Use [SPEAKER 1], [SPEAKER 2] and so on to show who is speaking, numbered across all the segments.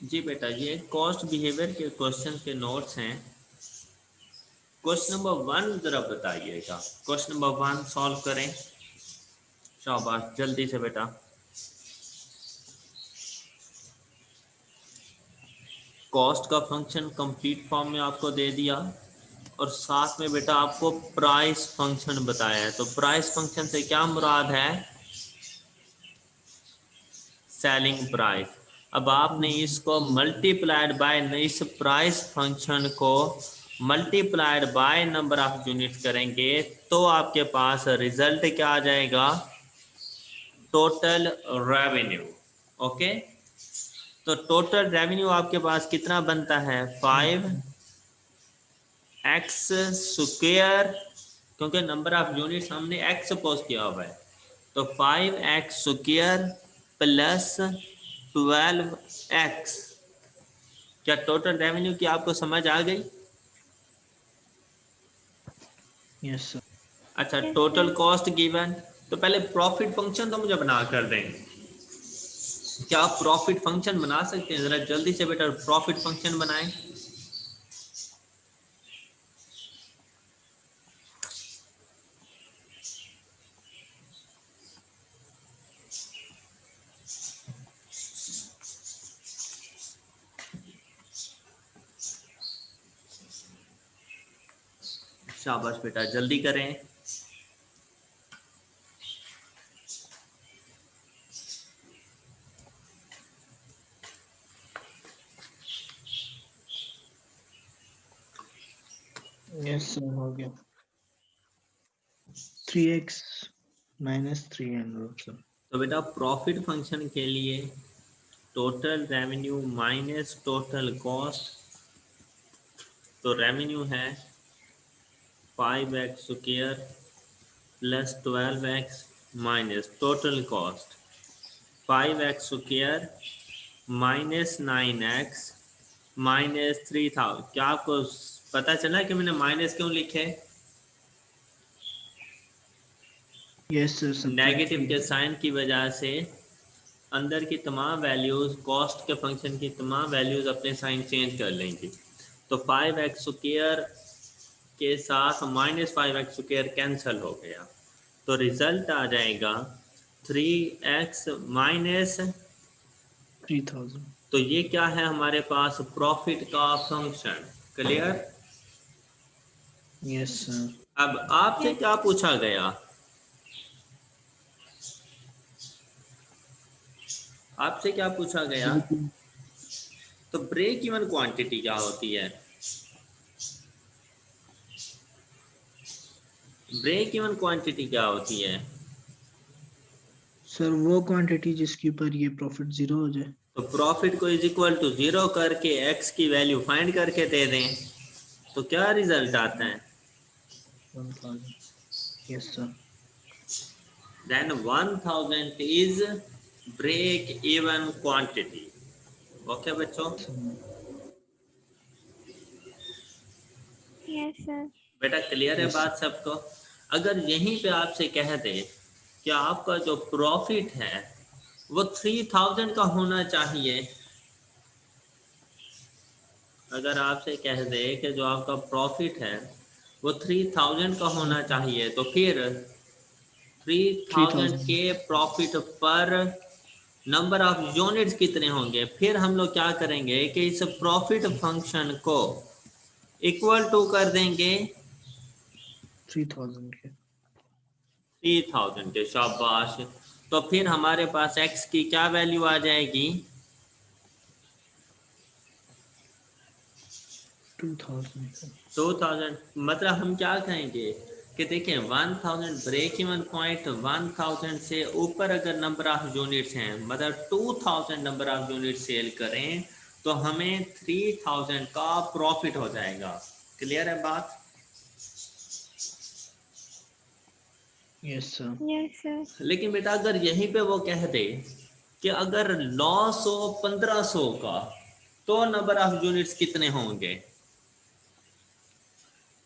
[SPEAKER 1] जी बेटा, ये cost behaviour के क्वेश्चन के नोट्स हैं। क्वेश्चन नंबर 1 जरा बताइएगा। क्वेश्चन नंबर 1 सॉल्व करें। शाबाश, जल्दी से बेटा। कॉस्ट का फंक्शन कंप्लीट फॉर्म में आपको दे दिया और साथ में बेटा आपको प्राइस फंक्शन बताया है। तो प्राइस फंक्शन से क्या मुराद है? Selling price. अब आपने इसको मल्टीप्लाइड बाय, इस प्राइस फंक्शन को multiplied by number of units करेंगे तो आपके पास रिजल्ट क्या आ जाएगा? Total revenue. ओके, तो टोटल रेवेन्यू आपके पास कितना बनता है? 5x स्क्वायर, क्योंकि नंबर ऑफ यूनिट्स हमने x सपोज किया हुआ है, तो 5x स्क्वायर प्लस 12x। क्या टोटल रेवेन्यू की आपको समझ आ गई?
[SPEAKER 2] Yes sir.
[SPEAKER 1] अच्छा, टोटल कॉस्ट गिवन। तो पहले प्रॉफिट फंक्शन तो मुझे बना कर दें। क्या आप प्रॉफिट फंक्शन बना सकते हैं? जरा जल्दी से बेटा प्रॉफिट फंक्शन बनाएं। शाबाश बेटा, जल्दी करें।
[SPEAKER 2] यस सर, हो गया। 3x minus 300 sir.
[SPEAKER 1] तो बेटा प्रॉफिट फंक्शन के लिए total revenue minus total cost, तो रेवेन्यू है 5x square plus 12x minus total cost 5x square minus 9x minus 3000। क्या आपको पता चला कि मैंने माइनस क्यों लिखे?
[SPEAKER 2] यस सर,
[SPEAKER 1] नेगेटिव के साइन की वजह से अंदर की तमाम वैल्यूज़, कॉस्ट के फंक्शन की तमाम वैल्यूज़ अपने साइन चेंज कर लेंगी। तो 5x स्क्वायर के साथ माइनस 5x स्क्वायर कैंसिल हो गया, तो रिजल्ट आ जाएगा 3x माइनस।
[SPEAKER 2] 3000।
[SPEAKER 1] तो ये क्या है हमारे पास? प्रॉफिट का फंक्शन। क्लियर?
[SPEAKER 2] Yes sir.
[SPEAKER 1] अब आपसे क्या पूछा गया? आपसे क्या पूछा गया? तो ब्रेक इवन क्वांटिटी क्या होती है? ब्रेक इवन क्वांटिटी क्या होती है?
[SPEAKER 2] सर वो क्वांटिटी जिसके ऊपर ये प्रॉफिट 0 हो जाए।
[SPEAKER 1] तो प्रॉफिट को इज इक्वल टू 0 करके एक्स की वैल्यू फाइंड करके दे दें तो क्या रिजल्ट आता है?
[SPEAKER 2] 1000। Yes sir.
[SPEAKER 1] Then 1000 is break even quantity. Okay बच्चों?
[SPEAKER 3] Yes sir.
[SPEAKER 1] बेटा क्लियर है
[SPEAKER 2] यस
[SPEAKER 1] बात सबको? अगर यहीं पे आपसे कह दे कि आपका जो प्रॉफिट है वो 3000 का होना चाहिए, अगर आपसे कह दे कि जो आपका प्रॉफिट है वो 3000 का होना चाहिए, तो फिर 3000
[SPEAKER 2] 3000।
[SPEAKER 1] के प्रॉफिट पर नंबर ऑफ यूनिट्स कितने होंगे? फिर हम लोग क्या करेंगे कि इस प्रॉफिट फंक्शन को इक्वल टू कर देंगे
[SPEAKER 2] 3000 के।
[SPEAKER 1] 3000 के। शाबाश। तो फिर हमारे पास x की क्या वैल्यू आ जाएगी?
[SPEAKER 2] 2000।
[SPEAKER 1] 2000। मतलब हम क्या कहेंगे कि देखें 1000 ब्रेक इवन पॉइंट, 1000 से ऊपर अगर नंबर ऑफ यूनिट्स हैं, मतलब 2000 नंबर ऑफ यूनिट सेल करें तो हमें 3000 का प्रॉफिट हो जाएगा। क्लियर है बात?
[SPEAKER 2] Yes sir.
[SPEAKER 3] Yes sir.
[SPEAKER 1] लेकिन बेटा अगर यहीं पे वो कह दे कि अगर 900 1500 का, तो नंबर ऑफ यूनिट्स कितने होंगे?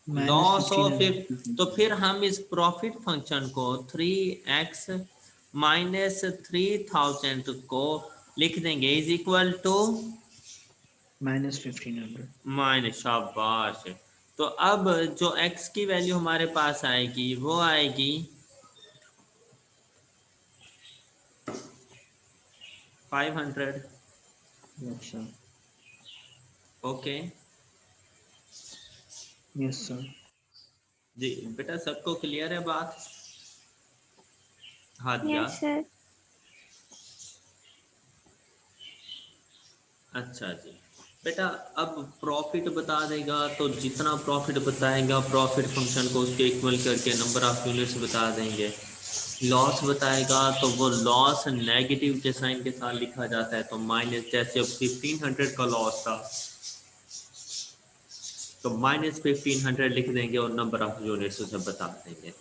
[SPEAKER 2] माइनस
[SPEAKER 1] 900 फिर,
[SPEAKER 2] 1500।
[SPEAKER 1] तो फिर हम इस प्रॉफिट फंक्शन को 3x माइनस 3000 को लिख देंगे इज इक्वल टू
[SPEAKER 2] -1500।
[SPEAKER 1] माइनस, शाबाश। तो अब जो x की वैल्यू हमारे पास आएगी वो आएगी 500।
[SPEAKER 2] Yes, sir.
[SPEAKER 1] Okay
[SPEAKER 2] Yes, sir.
[SPEAKER 1] जी बेटा, सबको क्लियर है बात? हादिया?
[SPEAKER 3] Yes, sir.
[SPEAKER 1] अच्छा जी बेटा, अब प्रॉफिट बता देगा तो जितना प्रॉफिट बताएगा प्रॉफिट फंक्शन को उसके इक्वल करके नंबर ऑफ यूनिट्स बता देंगे। लॉस बताएगा तो वो लॉस नेगेटिव के साइन के साथ लिखा जाता है, तो माइनस, जैसे अब 1500 का लॉस था तो -1500 लिख देंगे और नंबर ऑफ यूनिट्स उसे बता देंगे।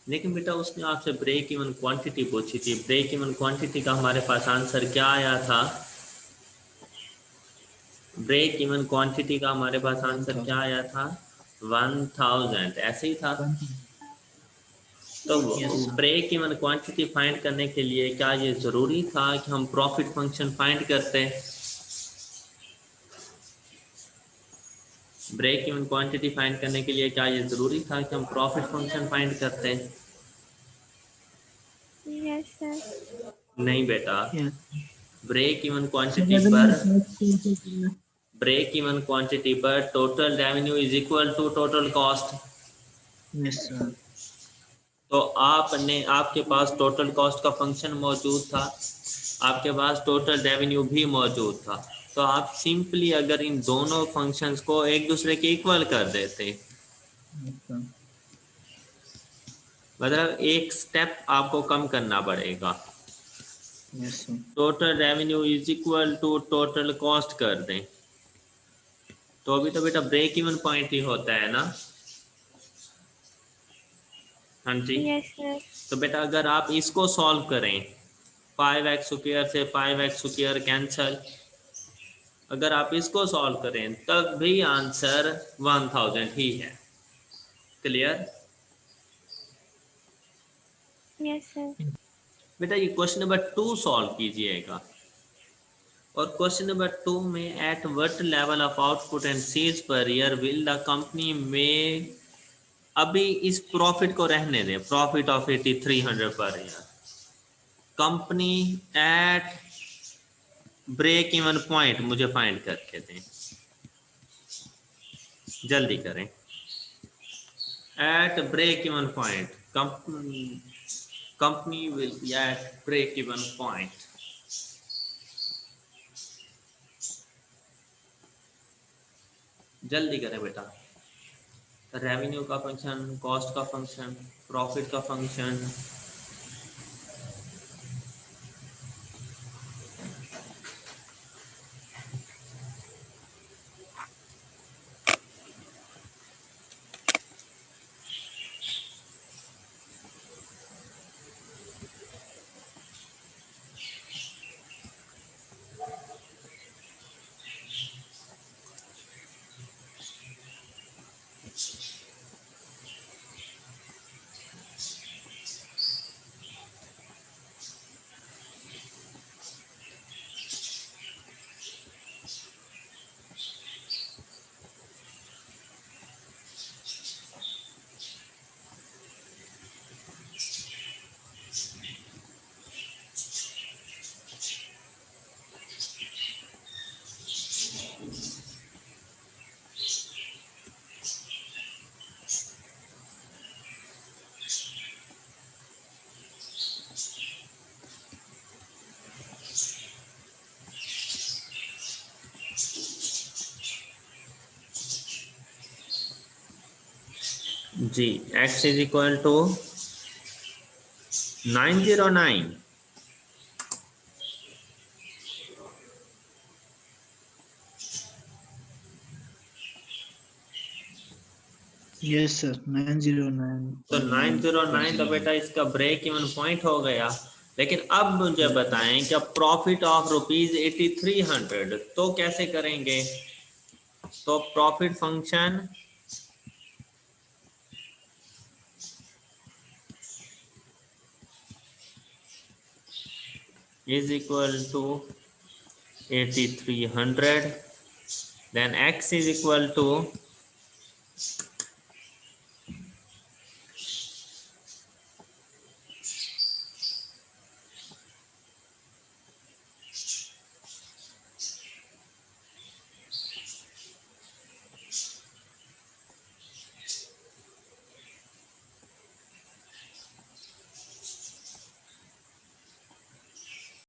[SPEAKER 1] लेकिन बेटा उसने आपसे ब्रेक इवन क्वांटिटी पूछी थी, ब्रेक इवन क्वांटिटी का हमारे पास आंसर क्या आया था? ब्रेक इवन क्वांटिटी का हमारे पास आंसर क्या
[SPEAKER 2] 1000।
[SPEAKER 1] आया था? 1000, ऐसे ही था।
[SPEAKER 2] 1000।
[SPEAKER 1] तो
[SPEAKER 2] Yes, sir.
[SPEAKER 1] Break even quantity find करने के लिए क्या ये ज़रूरी था कि हम प्रॉफिट फंक्शन फाइंड करते? ब्रेक इवन क्वांटिटी फाइंड करने के लिए क्या ये ज़रूरी था कि हम प्रॉफिट फंक्शन फाइंड करते?
[SPEAKER 3] Yes, sir.
[SPEAKER 1] नहीं बेटा,
[SPEAKER 2] Yes.
[SPEAKER 1] Break even
[SPEAKER 2] So
[SPEAKER 1] quantity
[SPEAKER 2] whether
[SPEAKER 1] पर,
[SPEAKER 2] my first quantity.
[SPEAKER 1] Break even quantity पर total revenue is equal to total cost.
[SPEAKER 2] Yes, sir.
[SPEAKER 1] तो आपने, आपके पास टोटल कॉस्ट का फंक्शन मौजूद था, आपके पास टोटल रेवेन्यू भी मौजूद था, तो आप सिंपली अगर इन दोनों फंक्शंस को एक दूसरे के इक्वल कर देते,
[SPEAKER 2] Yes, sir.
[SPEAKER 1] मतलब एक स्टेप आपको कम करना पड़ेगा।
[SPEAKER 2] Yes, sir.
[SPEAKER 1] Total revenue is equal to total cost कर दें, तो अभी तो बेटा ब्रेक इवन पॉइंट ही होता है ना? हाँ जी।
[SPEAKER 3] Yes, sir.
[SPEAKER 1] तो बेटा अगर आप इसको सॉल्व करें, 5x² से 5x² कैंसल, अगर आप इसको सॉल्व करें तब भी आंसर 1000 ही है। क्लियर?
[SPEAKER 3] Yes, sir.
[SPEAKER 1] बेटा ये क्वेश्चन नंबर 2 सॉल्व कीजिएगा, और क्वेश्चन नंबर 2 में at what level of output and sales per year will the company में, अभी इस प्रॉफिट को रहने दें, profit of 8300 per year, company at break even point मुझे फाइंड करके दें, जल्दी करें। At break even point company will be at break even point. जल्दी करें बेटा, रेवेन्यू का फंक्शन, कॉस्ट का फंक्शन, प्रॉफिट का फंक्शन। जी, x is equal to 909।
[SPEAKER 2] Yes, sir. 909.
[SPEAKER 1] तो 909 तो बेटा इसका ब्रेक इवन पॉइंट हो गया। लेकिन अब मुझे बताएं कि प्रॉफिट ऑफ ₹8300 तो कैसे करेंगे? तो profit function is equal to 8300 then x is equal to